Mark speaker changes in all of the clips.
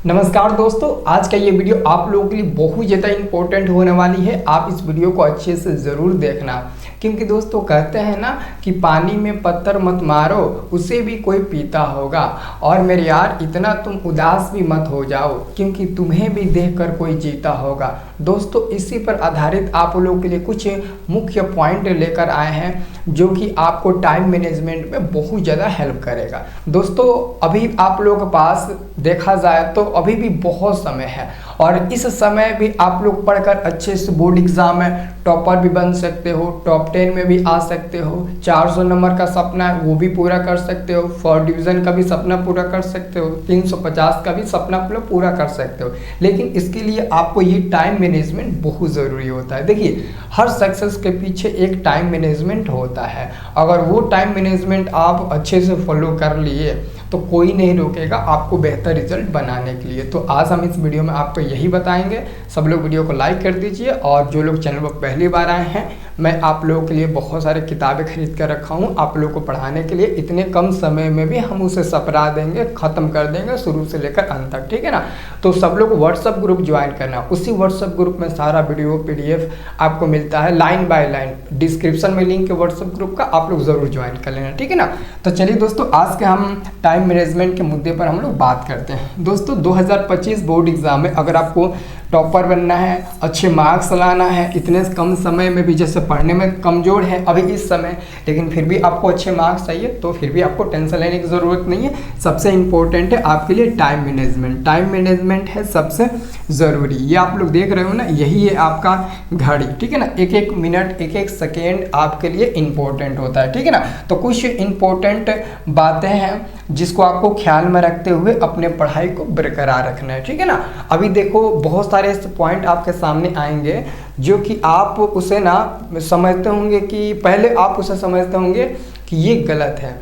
Speaker 1: नमस्कार दोस्तों, आज का ये वीडियो आप लोगों के लिए बहुत ज़्यादा इम्पोर्टेंट होने वाली है। आप इस वीडियो को अच्छे से ज़रूर देखना, क्योंकि दोस्तों कहते हैं ना कि पानी में पत्थर मत मारो, उसे भी कोई पीता होगा। और मेरे यार, इतना तुम उदास भी मत हो जाओ, क्योंकि तुम्हें भी देखकर कोई जीता होगा। दोस्तों, इसी पर आधारित आप लोगों के लिए कुछ मुख्य पॉइंट लेकर आए हैं, जो कि आपको टाइम मैनेजमेंट में बहुत ज़्यादा हेल्प करेगा। दोस्तों, अभी आप लोगों के पास देखा जाए तो अभी भी बहुत समय है, और इस समय भी आप लोग पढ़कर अच्छे से बोर्ड एग्जाम में टॉपर भी बन सकते हो, टॉप 10 में भी आ सकते हो, 400 नंबर का सपना है वो भी पूरा कर सकते हो, 4 डिवीज़न का भी सपना पूरा कर सकते हो, 350 का भी सपना पूरा कर सकते हो। लेकिन इसके लिए आपको ये टाइम मैनेजमेंट बहुत ज़रूरी होता है। देखिए, हर सक्सेस के पीछे एक टाइम मैनेजमेंट होता है। अगर वो टाइम मैनेजमेंट आप अच्छे से फॉलो कर लिए तो कोई नहीं रोकेगा आपको बेहतर रिजल्ट बनाने के लिए। तो आज हम इस वीडियो में आपको यही बताएंगे। सब लोग वीडियो को लाइक कर दीजिए, और जो लोग चैनल पर पहली बार आए हैं, मैं आप लोगों के लिए बहुत सारे किताबें खरीद कर रखा हूँ आप लोगों को पढ़ाने के लिए। इतने कम समय में भी हम उसे सपरा देंगे, ख़त्म कर देंगे शुरू से लेकर अंत तक, ठीक है ना। तो सब लोग व्हाट्सअप ग्रुप ज्वाइन करना। उसी व्हाट्सअप ग्रुप में सारा वीडियो PDF आपको मिलता है लाइन बाय लाइन। डिस्क्रिप्शन में लिंक है व्हाट्सअप ग्रुप का, आप लोग ज़रूर ज्वाइन कर लेना, ठीक है ना। तो चलिए दोस्तों, आज के हम टाइम मैनेजमेंट के मुद्दे पर हम लोग बात करते हैं। दोस्तों, 2025 बोर्ड एग्जाम में अगर आपको टॉपर बनना है, अच्छे मार्क्स लाना है, इतने कम समय में भी, जैसे पढ़ने में कमज़ोर है अभी इस समय, लेकिन फिर भी आपको अच्छे मार्क्स चाहिए, तो फिर भी आपको टेंशन लेने की ज़रूरत नहीं है। सबसे इम्पोर्टेंट है आपके लिए टाइम मैनेजमेंट। टाइम मैनेजमेंट है सबसे ज़रूरी। ये आप लोग देख रहे हो ना, यही है आपका घड़ी, ठीक है ना। एक एक मिनट, एक एक सेकेंड आपके लिए इम्पोर्टेंट होता है, ठीक है ना। तो कुछ इम्पोर्टेंट बातें हैं जिसको आपको ख्याल में रखते हुए अपने पढ़ाई को बरकरार रखना है, ठीक है ना। अभी देखो, बहुत सारे पॉइंट आपके सामने आएंगे जो कि आप उसे ना समझते होंगे कि पहले आप उसे समझते होंगे कि ये गलत है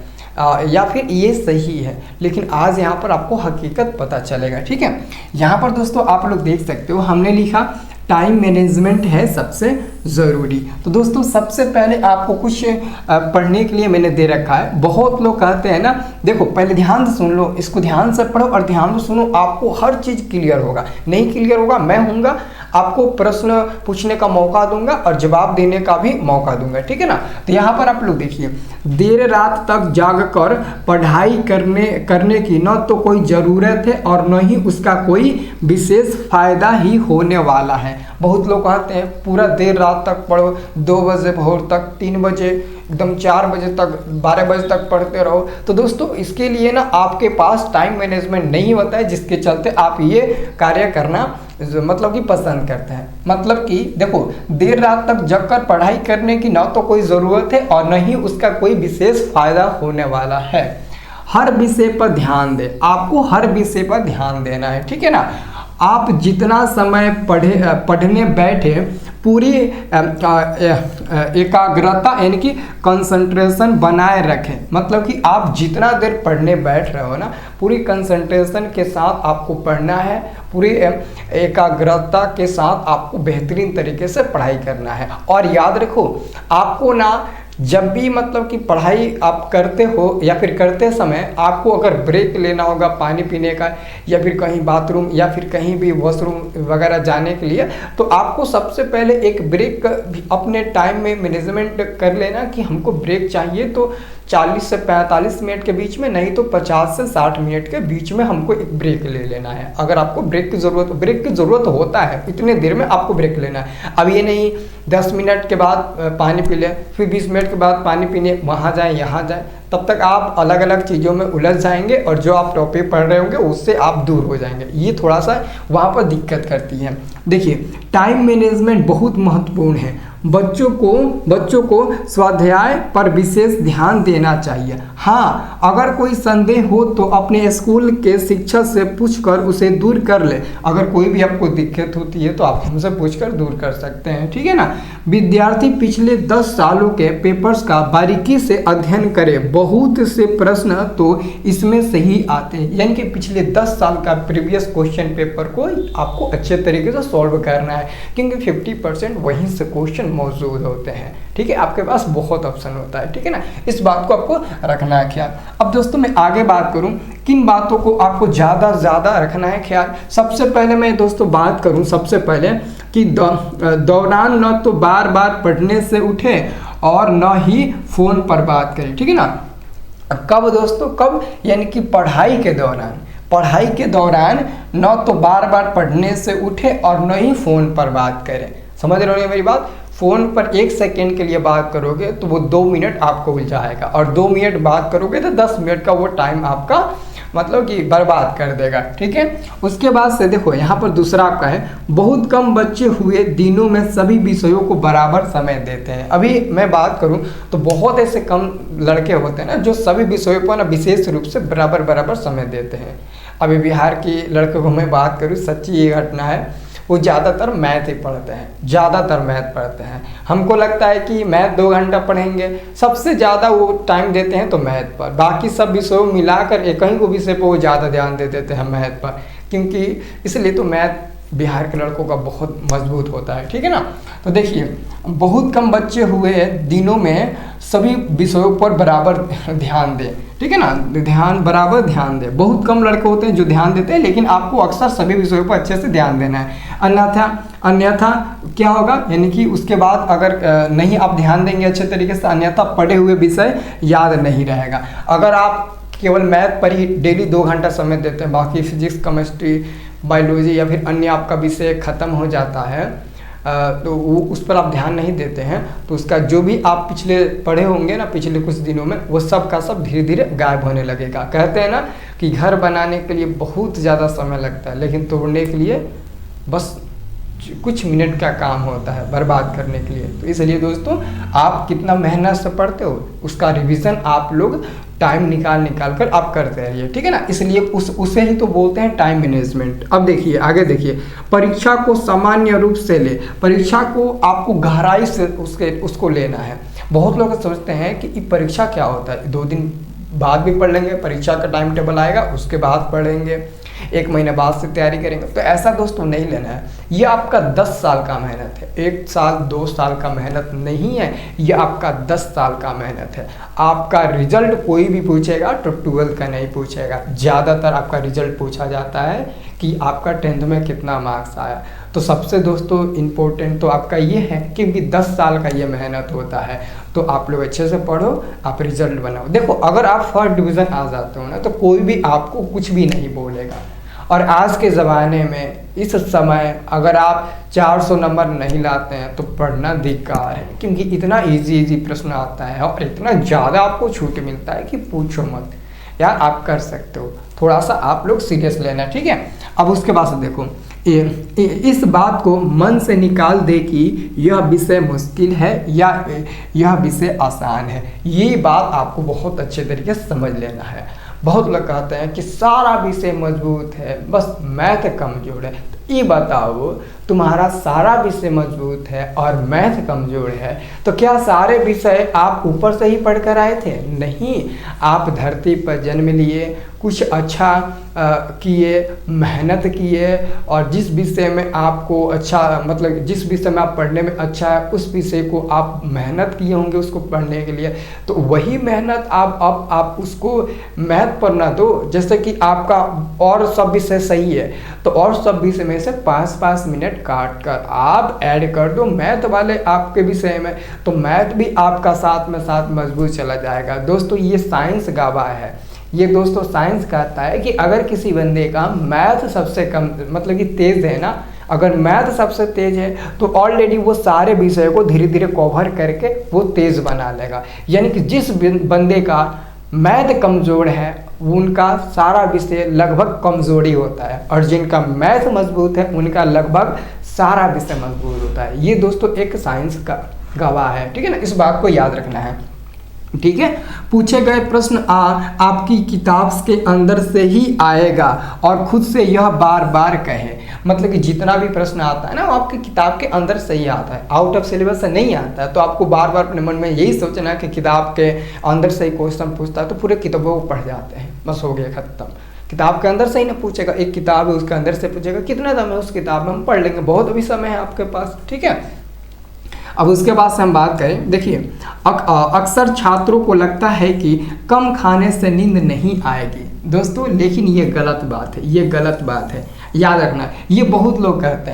Speaker 1: या फिर ये सही है, लेकिन आज यहाँ पर आपको हकीकत पता चलेगा, ठीक है। यहाँ पर दोस्तों आप लोग देख सकते हो, हमने लिखा टाइम मैनेजमेंट है सबसे ज़रूरी। तो दोस्तों, सबसे पहले आपको कुछ पढ़ने के लिए मैंने दे रखा है। बहुत लोग कहते हैं ना, देखो पहले ध्यान से सुन लो, इसको ध्यान से पढ़ो और ध्यान से सुनो, आपको हर चीज़ क्लियर होगा। नहीं क्लियर होगा, मैं हूँगा, आपको प्रश्न पूछने का मौका दूंगा और जवाब देने का भी मौका दूंगा, ठीक है ना। तो यहाँ पर आप लोग देखिए, देर रात तक जागकर पढ़ाई करने की न तो कोई ज़रूरत है और न ही उसका कोई विशेष फायदा ही होने वाला है। बहुत लोग कहते हैं पूरा देर रात तक पढ़ो, 2 बजे भोर तक, 3 बजे, एकदम 4 बजे तक, 12 बजे तक पढ़ते रहो। तो दोस्तों, इसके लिए ना आपके पास टाइम मैनेजमेंट नहीं होता है, जिसके चलते आप ये कार्य करना मतलब कि पसंद करते हैं। मतलब कि देखो, देर रात तक जगकर पढ़ाई करने की ना तो कोई ज़रूरत है और न ही उसका कोई विशेष फायदा होने वाला है। हर विषय पर ध्यान दें, आपको हर विषय पर ध्यान देना है, ठीक है ना। आप जितना समय पढ़ने बैठे, पूरी एकाग्रता यानी कि कंसंट्रेशन बनाए रखें। मतलब कि आप जितना देर पढ़ने बैठ रहे हो ना, पूरी कंसंट्रेशन के साथ आपको पढ़ना है, पूरी एकाग्रता के साथ आपको बेहतरीन तरीके से पढ़ाई करना है। और याद रखो, आपको ना जब भी मतलब कि पढ़ाई आप करते हो या फिर करते समय आपको अगर ब्रेक लेना होगा पानी पीने का, या फिर कहीं बाथरूम या फिर कहीं भी वॉशरूम वगैरह जाने के लिए, तो आपको सबसे पहले एक ब्रेक अपने टाइम में मैनेजमेंट कर लेना कि हमको ब्रेक चाहिए तो 40 से 45 मिनट के बीच में, नहीं तो 50 से 60 मिनट के बीच में हमको एक ब्रेक ले लेना है। अगर आपको ब्रेक की ज़रूरत होता है, इतने देर में आपको ब्रेक लेना है। अब ये नहीं 10 मिनट के बाद पानी पी लें, फिर 20 मिनट के बाद पानी पीने वहाँ जाएं यहाँ जाएं, तब तक आप अलग अलग चीज़ों में उलझ जाएंगे और जो आप टॉपिक पढ़ रहे होंगे उससे आप दूर हो जाएंगे। ये थोड़ा सा वहाँ पर दिक्कत करती है। देखिए, टाइम मैनेजमेंट बहुत महत्वपूर्ण है। बच्चों को स्वाध्याय पर विशेष ध्यान देना चाहिए। हाँ, अगर कोई संदेह हो तो अपने स्कूल के शिक्षक से पूछकर उसे दूर कर ले। अगर कोई भी आपको दिक्कत होती है तो आप हमसे पूछकर दूर कर सकते हैं, ठीक है ना। विद्यार्थी पिछले 10 सालों के पेपर्स का बारीकी से अध्ययन करे। बहुत से प्रश्न तो इसमें सही आते हैं, यानी कि पिछले 10 साल का प्रीवियस क्वेश्चन पेपर को आपको अच्छे तरीके से सॉल्व करना है, क्योंकि 50% वहीं से क्वेश्चन मौजूद होते हैं। ठीक है, आपके पास बहुत ऑप्शन होता है। ठीक है ना, इस बात को आपको रखना है ख्याल। अब दोस्तों मैं आगे बात करूं किन बातों को आपको ज़्यादा रखना है ख्याल। सबसे पहले मैं दोस्तों बात करूं सबसे पहले कि दौरान न तो बार बार पढ़ने से उठे और न ही फ़ोन पर बात करें। ठीक है ना, कब दोस्तों, कब, यानी कि पढ़ाई के दौरान न तो बार बार पढ़ने से उठे और न ही फ़ोन पर बात करें। समझ रहे हो मेरी बात। फ़ोन पर 1 सेकेंड के लिए बात करोगे तो वो 2 मिनट आपको मिल जाएगा, और 2 मिनट बात करोगे तो 10 मिनट का वो टाइम आपका मतलब कि बर्बाद कर देगा। ठीक है, उसके बाद से देखो यहाँ पर दूसरा आपका है, बहुत कम बच्चे हुए दिनों में सभी विषयों को बराबर समय देते हैं। अभी मैं बात करूँ तो बहुत ऐसे कम लड़के होते हैं ना जो सभी विषयों पर ना विशेष रूप से बराबर समय देते हैं। अभी बिहार के लड़कों को मैं बात करूँ, सच्ची ये घटना है, वो ज़्यादातर मैथ ही पढ़ते हैं, हमको लगता है कि मैथ 2 घंटा पढ़ेंगे, सबसे ज़्यादा वो टाइम देते हैं तो मैथ पर, बाकी सब विषयों मिलाकर एक ही को विषय पर वो ज़्यादा ध्यान दे देते हैं मैथ पर, क्योंकि इसलिए तो मैथ बिहार के लड़कों का बहुत मजबूत होता है। ठीक है ना, तो देखिए बहुत कम बच्चे हुए दिनों में सभी विषयों पर बराबर ध्यान दें। ठीक है ना, बराबर ध्यान दें। बहुत कम लड़के होते हैं जो ध्यान देते हैं, लेकिन आपको अक्सर सभी विषयों पर अच्छे से ध्यान देना है। अन्यथा क्या होगा, यानी कि उसके बाद अगर नहीं आप ध्यान देंगे अच्छे तरीके से, अन्यथा पढ़े हुए विषय याद नहीं रहेगा। अगर आप केवल मैथ पर ही डेली 2 घंटा समय देते हैं, बाकी फिजिक्स, केमिस्ट्री, बायोलॉजी या फिर अन्य आपका विषय ख़त्म हो जाता है, तो वो उस पर आप ध्यान नहीं देते हैं, तो उसका जो भी आप पिछले पढ़े होंगे ना पिछले कुछ दिनों में, वो सब का सब धीरे धीरे गायब होने लगेगा। कहते हैं ना कि घर बनाने के लिए बहुत ज़्यादा समय लगता है, लेकिन तोड़ने के लिए बस कुछ मिनट का काम होता है बर्बाद करने के लिए। तो इसलिए दोस्तों आप कितना मेहनत से पढ़ते हो उसका रिवीजन आप लोग टाइम निकाल कर आप करते रहिए। ठीक है ना, इसलिए उसे ही तो बोलते हैं टाइम मैनेजमेंट। अब देखिए आगे देखिए, परीक्षा को सामान्य रूप से ले, परीक्षा को आपको गहराई से उसको लेना है। बहुत लोग समझते हैं कि परीक्षा क्या होता है, 2 दिन बाद भी पढ़ लेंगे, परीक्षा का टाइम टेबल आएगा उसके बाद पढ़ेंगे, 1 महीने बाद से तैयारी करेंगे। तो ऐसा दोस्तों नहीं लेना है। ये आपका 10 साल का मेहनत है, 1 साल 2 साल का मेहनत नहीं है, ये आपका 10 साल का मेहनत है। आपका रिजल्ट कोई भी पूछेगा तो 12th का नहीं पूछेगा, ज़्यादातर आपका रिजल्ट पूछा जाता है कि आपका 10th में कितना मार्क्स आया। तो सबसे दोस्तों इम्पोर्टेंट तो आपका ये है क्योंकि 10 साल का ये मेहनत होता है। तो आप लोग अच्छे से पढ़ो, आप रिजल्ट बनाओ। देखो अगर आप फर्स्ट डिवीज़न आ जाते हो ना तो कोई भी आपको कुछ भी नहीं बोलेगा। और आज के ज़माने में इस समय अगर आप 400 नंबर नहीं लाते हैं तो पढ़ना धिक्कार है, क्योंकि इतना इजी प्रश्न आता है और इतना ज़्यादा आपको छूट मिलता है कि पूछो मत यार। आप कर सकते हो, थोड़ा सा आप लोग सीरियस लेना। ठीक है, अब उसके बाद से देखो इस बात को मन से निकाल दे कि यह विषय मुश्किल है या यह विषय आसान है। ये बात आपको बहुत अच्छे तरीके से समझ लेना है। बहुत लोग कहते हैं कि सारा विषय मजबूत है, बस मैथ कमज़ोर है। तो ये बताओ, तुम्हारा सारा विषय मजबूत है और मैथ कमज़ोर है, तो क्या सारे विषय आप ऊपर से ही पढ़ कर आए थे? नहीं, आप धरती पर जन्म लिए, कुछ अच्छा किए, मेहनत किए, और जिस विषय में आपको अच्छा मतलब जिस विषय में आप पढ़ने में अच्छा है उस विषय को आप मेहनत किए होंगे उसको पढ़ने के लिए, तो वही मेहनत आप उसको मैथ पर ना दो। जैसे कि आपका और सब विषय सही है तो और सब विषय में से 5-5 मिनट काट कर आप ऐड कर दो मैथ वाले आपके विषय में, तो मैथ भी आपका साथ में साथ मजबूत चला जाएगा। दोस्तों ये साइंस गवाह है, ये दोस्तों साइंस कहता है कि अगर किसी बंदे का मैथ सबसे कम मतलब कि तेज़ है ना, अगर मैथ सबसे तेज़ है तो ऑलरेडी वो सारे विषय को धीरे धीरे कवर करके वो तेज़ बना लेगा। यानी कि जिस बंदे का मैथ कमज़ोर है उनका सारा विषय लगभग कमज़ोरी होता है, और जिनका मैथ मजबूत है उनका लगभग सारा विषय मजबूत होता है। ये दोस्तों एक साइंस का गवाह है। ठीक है ना, इस बात को याद रखना है। ठीक है, पूछे गए प्रश्न आपकी किताब के अंदर से ही आएगा और खुद से यह बार बार कहे। मतलब कि जितना भी प्रश्न आता है ना वो आपकी किताब के अंदर से ही आता है, आउट ऑफ सिलेबस से नहीं आता है। तो आपको बार बार अपने मन में यही सोचना है कि किताब के अंदर से ही क्वेश्चन पूछता है, तो पूरे किताबों को पढ़ जाते हैं, बस हो गया खत्म। किताब के अंदर से ही ना पूछेगा, एक किताब है उसके अंदर से पूछेगा, कितना दम है उस किताब में, हम पढ़ लेंगे, बहुत अभी समय है आपके पास। ठीक है, अब उसके बाद से हम बात करें, देखिए अक्सर छात्रों को लगता है कि कम खाने से नींद नहीं आएगी दोस्तों, लेकिन ये गलत बात है, ये गलत बात है। याद रखना, ये बहुत लोग कहते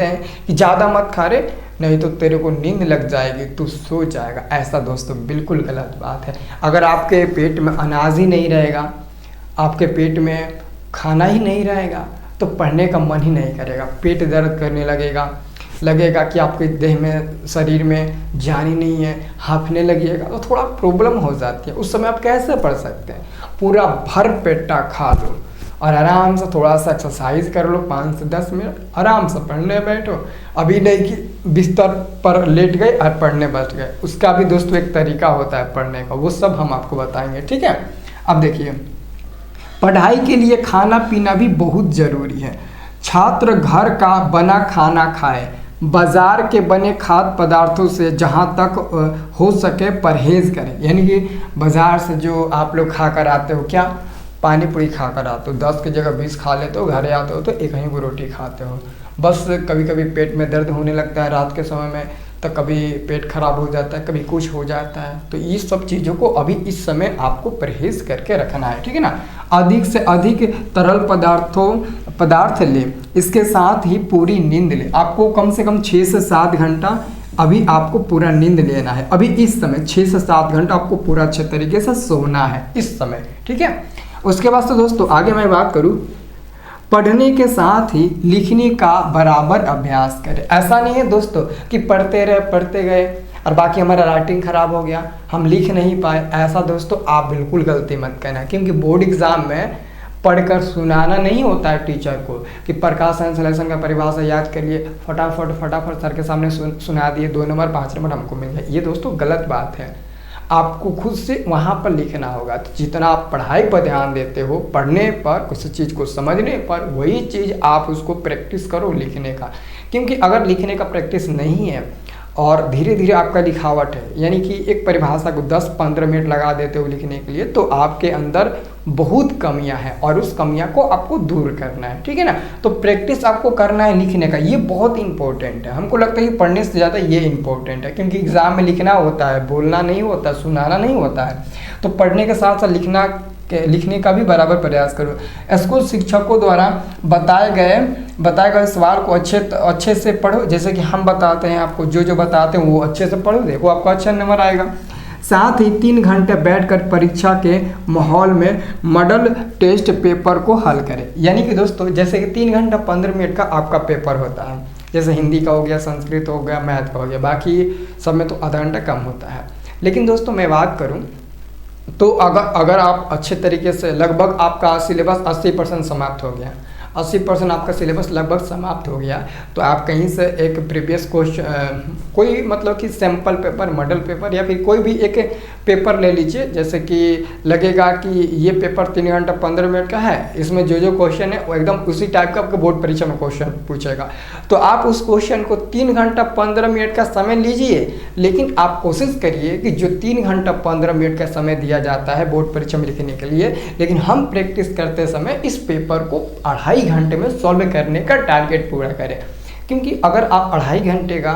Speaker 1: हैं कि ज़्यादा मत खा रे, नहीं तो तेरे को नींद लग जाएगी, तू सो जाएगा। ऐसा दोस्तों बिल्कुल गलत बात है। अगर आपके पेट में अनाज ही नहीं रहेगा, आपके पेट में खाना ही नहीं रहेगा, तो पढ़ने का मन ही नहीं करेगा, पेट दर्द करने लगेगा कि आपके देह में, शरीर में जान ही नहीं है, हाँफने लगेगा, तो थोड़ा प्रॉब्लम हो जाती है। उस समय आप कैसे पढ़ सकते हैं? पूरा भर पेटा खा लो और आराम से थोड़ा सा एक्सरसाइज कर लो, 5 से 10 मिनट आराम से पढ़ने बैठो। अभी नहीं कि बिस्तर पर लेट गए और पढ़ने बैठ गए, उसका भी दोस्तों एक तरीका होता है पढ़ने का, वो सब हम आपको बताएंगे, ठीक है। अब देखिए, पढ़ाई के लिए खाना पीना भी बहुत ज़रूरी है। छात्र घर का बना खाना खाए, बाजार के बने खाद्य पदार्थों से जहाँ तक हो सके परहेज़ करें। यानी कि बाज़ार से जो आप लोग खा कर आते हो, क्या पानी पूरी खा कर आते हो, 10 की जगह 20 खा लेते हो, घर आते हो तो एक ही को रोटी खाते हो। बस कभी कभी पेट में दर्द होने लगता है रात के समय में, तो कभी पेट खराब हो जाता है, कभी कुछ हो जाता है। तो ये सब चीज़ों को अभी इस समय आपको परहेज करके रखना है, ठीक है ना। अधिक से अधिक तरल पदार्थ ले, इसके साथ ही पूरी नींद ले। आपको कम से कम 6 से 7 घंटा अभी आपको पूरा नींद लेना है। अभी इस समय 6 से 7 घंटा आपको पूरा अच्छे तरीके से सोना है इस समय, ठीक है। उसके बाद तो दोस्तों आगे मैं बात करूँ, पढ़ने के साथ ही लिखने का बराबर अभ्यास करें। ऐसा नहीं है दोस्तों कि पढ़ते गए और बाकी हमारा राइटिंग खराब हो गया, हम लिख नहीं पाए। ऐसा दोस्तों आप बिल्कुल गलती मत करना, क्योंकि बोर्ड एग्जाम में पढ़कर सुनाना नहीं होता है टीचर को कि प्रकाश संश्लेषण का परिभाषा याद करिए, फटाफट सर के सामने सुना दिए, 2 नंबर 5 नंबर हमको मिल गया। ये दोस्तों गलत बात है, आपको खुद से वहाँ पर लिखना होगा। तो जितना आप पढ़ाई पर ध्यान देते हो, पढ़ने पर, किसी चीज़ को समझने पर, वही चीज़ आप उसको प्रैक्टिस करो लिखने का। क्योंकि अगर लिखने का प्रैक्टिस नहीं है और धीरे धीरे आपका लिखावट है, यानी कि एक परिभाषा को 10-15 मिनट लगा देते हो लिखने के लिए, तो आपके अंदर बहुत कमियां हैं और उस कमियां को आपको दूर करना है, ठीक है ना। तो प्रैक्टिस आपको करना है लिखने का, ये बहुत इंपॉर्टेंट है। हमको लगता है कि पढ़ने से ज़्यादा ये इंपॉर्टेंट है, क्योंकि एग्जाम में लिखना होता है, बोलना नहीं होता, सुनाना नहीं होता है। तो पढ़ने के साथ साथ लिखने का भी बराबर प्रयास करो। स्कूल शिक्षकों द्वारा बताए गए सवाल को अच्छे से पढ़ो। जैसे कि हम बताते हैं आपको, जो बताते हैं वो अच्छे से पढ़ो, देखो आपको अच्छा नंबर आएगा। साथ ही 3 घंटे बैठकर परीक्षा के माहौल में मॉडल टेस्ट पेपर को हल करें। यानी कि दोस्तों जैसे कि 3 घंटा 15 मिनट का आपका पेपर होता है, जैसे हिंदी का हो गया, संस्कृत हो गया, मैथ का हो गया, बाकी सब में तो आधा घंटा कम होता है। लेकिन दोस्तों मैं बात करूँ तो अगर आप अच्छे तरीके से, लगभग आपका सिलेबस 80% समाप्त हो गया, 80% आपका सिलेबस लगभग समाप्त हो गया, तो आप कहीं से एक प्रीवियस क्वेश्चन, कोई मतलब कि सैम्पल पेपर, मॉडल पेपर या फिर कोई भी एक पेपर ले लीजिए। जैसे कि लगेगा कि ये पेपर 3 घंटा 15 मिनट का है, इसमें जो क्वेश्चन है वो एकदम उसी टाइप का आपके बोर्ड परीक्षा में क्वेश्चन पूछेगा, तो आप उस क्वेश्चन को 3 घंटा 15 मिनट का समय लीजिए। लेकिन आप कोशिश करिए कि जो 3 घंटा 15 मिनट का समय दिया जाता है बोर्ड परीक्षा में लिखने के लिए, लेकिन हम प्रैक्टिस करते समय इस पेपर को 2.5 घंटे में सॉल्व करने का टारगेट पूरा करें। क्योंकि अगर आप 2.5 घंटे का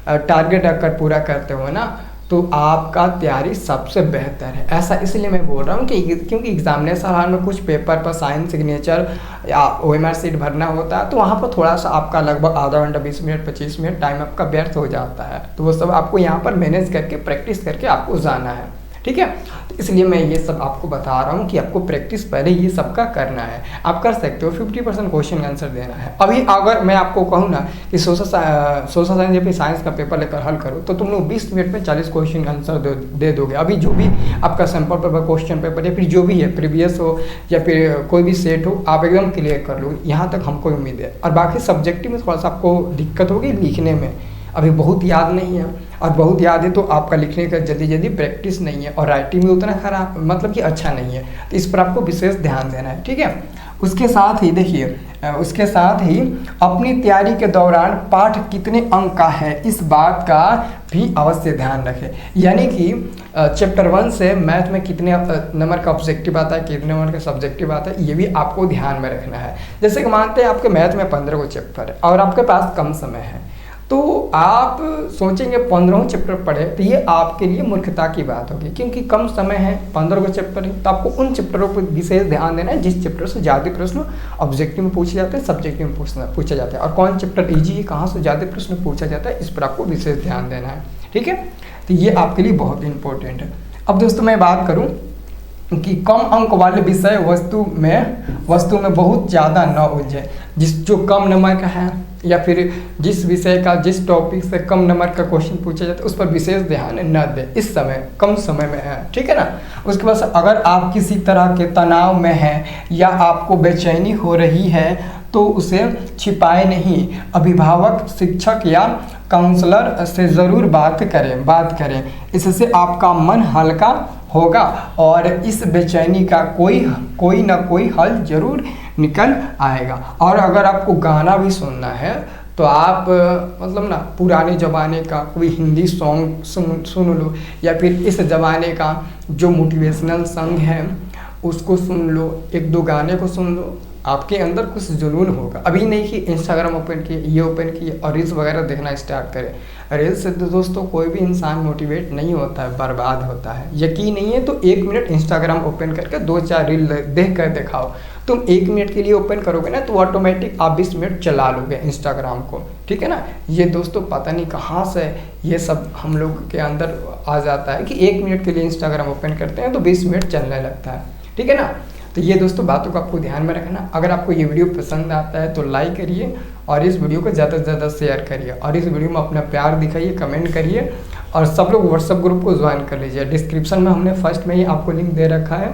Speaker 1: टारगेट अगर पूरा करते हो ना, तो आपका तैयारी सबसे बेहतर है। ऐसा इसलिए मैं बोल रहा हूँ कि क्योंकि एग्जामिनेशन हॉल में कुछ पेपर पर साइन सिग्नेचर या OMR सीट भरना होता है, तो वहाँ पर थोड़ा सा आपका लगभग आधा घंटा 20 मिनट 25 मिनट टाइम आपका व्यर्थ हो जाता है। तो वो सब आपको यहाँ पर मैनेज करके, प्रैक्टिस करके आपको जाना है, ठीक है। तो इसलिए मैं ये सब आपको बता रहा हूँ कि आपको प्रैक्टिस पहले ये सब का करना है। आप कर सकते हो, 50% क्वेश्चन आंसर देना है। अभी अगर मैं आपको कहूँ ना कि सोशल साइंस या फिर साइंस का पेपर लेकर हल करो, तो तुम लोग 20 मिनट में 40 क्वेश्चन आंसर दे दोगे। अभी जो भी आपका सैम्पल पेपर, क्वेश्चन पेपर या फिर जो भी है, प्रीवियस हो या फिर कोई भी सेट हो, आप एकदम क्लियर कर लो, यहाँ तक हमको उम्मीद है। और बाकी सब्जेक्टिव में थोड़ा सा आपको दिक्कत होगी लिखने में, अभी बहुत याद नहीं है, और बहुत याद है तो आपका लिखने का जल्दी प्रैक्टिस नहीं है, और राइटिंग भी उतना खराब, मतलब कि अच्छा नहीं है। तो इस पर आपको विशेष ध्यान देना है, ठीक है। उसके साथ ही देखिए, उसके साथ ही अपनी तैयारी के दौरान पाठ कितने अंक का है, इस बात का भी अवश्य ध्यान रखें। यानी कि चैप्टर 1 से मैथ में कितने नंबर का ऑब्जेक्टिव आता है, कितने नंबर का सब्जेक्टिव आता है, ये भी आपको ध्यान में रखना है। जैसे कि मानते हैं आपके मैथ में 15 को चैप्टर है और आपके पास कम समय है, तो आप सोचेंगे 15 चैप्टर पढ़े, तो ये आपके लिए मूर्खता की बात होगी, क्योंकि कम समय है, 15 को चैप्टर है, तो आपको उन चैप्टरों पर विशेष ध्यान देना है जिस चैप्टर से ज़्यादा प्रश्न ऑब्जेक्टिव में पूछे जाते हैं, सब्जेक्टिव में पूछा जाता है, और कौन चैप्टर ईजी है, कहाँ से ज़्यादा प्रश्न पूछा जाता है, इस पर आपको विशेष ध्यान देना है। ठीक है, तो ये आपके लिए बहुत इंपॉर्टेंट है। अब दोस्तों मैं बात करूँ कि कम अंक वाले विषय वस्तु में बहुत ज़्यादा न उलझे। जो कम नंबर का है या फिर जिस विषय का, जिस टॉपिक से कम नंबर का क्वेश्चन पूछा जाता है उस पर विशेष ध्यान न दे, इस समय कम समय में है। ठीक है ना। उसके बाद अगर आप किसी तरह के तनाव में हैं या आपको बेचैनी हो रही है तो उसे छिपाए नहीं, अभिभावक, शिक्षक या काउंसलर से ज़रूर बात करें। इससे आपका मन हल्का होगा और इस बेचैनी का कोई ना कोई हल जरूर निकल आएगा। और अगर आपको गाना भी सुनना है तो आप मतलब ना पुराने ज़माने का कोई हिंदी सॉन्ग सुन लो, या फिर इस ज़माने का जो मोटिवेशनल सॉन्ग है उसको सुन लो, 1-2 गाने को सुन लो, आपके अंदर कुछ जुनून होगा। अभी नहीं कि इंस्टाग्राम ओपन किए, ये ओपन किए और रील्स वगैरह देखना स्टार्ट करें। रील्स से तो दोस्तों कोई भी इंसान मोटिवेट नहीं होता है, बर्बाद होता है। यकीन नहीं है तो 1 मिनट इंस्टाग्राम ओपन करके 2-4 रील देख कर दिखाओ। तुम 1 मिनट के लिए ओपन करोगे ना तो ऑटोमेटिक आप 20 मिनट चला लोगे इंस्टाग्राम को। ठीक है ना। ये दोस्तों पता नहीं कहाँ से ये सब हम लोग के अंदर आ जाता है कि 1 मिनट के लिए इंस्टाग्राम ओपन करते हैं तो 20 मिनट चलने लगता है। ठीक है ना। तो ये दोस्तों बातों को आपको ध्यान में रखना। अगर आपको ये वीडियो पसंद आता है तो लाइक करिए और इस वीडियो को ज़्यादा से ज़्यादा शेयर करिए और इस वीडियो में अपना प्यार दिखाइए, कमेंट करिए और सब लोग व्हाट्सएप ग्रुप को ज्वाइन कर लीजिए। डिस्क्रिप्शन में हमने फर्स्ट में ही आपको लिंक दे रखा है,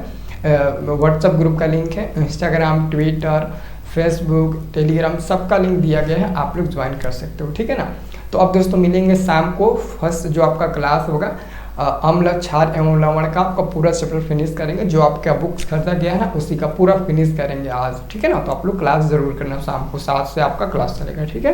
Speaker 1: व्हाट्सएप ग्रुप का लिंक है, इंस्टाग्राम, ट्विटर, फेसबुक, टेलीग्राम सबका लिंक दिया गया है, आप लोग ज्वाइन कर सकते हो। ठीक है ना। तो अब दोस्तों मिलेंगे शाम को, फर्स्ट जो आपका क्लास होगा अम्ल, क्षार एवं लवण का आपका पूरा चैप्टर फिनिश करेंगे। जो आपका बुक्स खरीदा गया है ना उसी का पूरा फिनिश करेंगे आज। ठीक है ना। तो आप लोग क्लास ज़रूर करना, शाम को 7 से आपका क्लास चलेगा। ठीक है।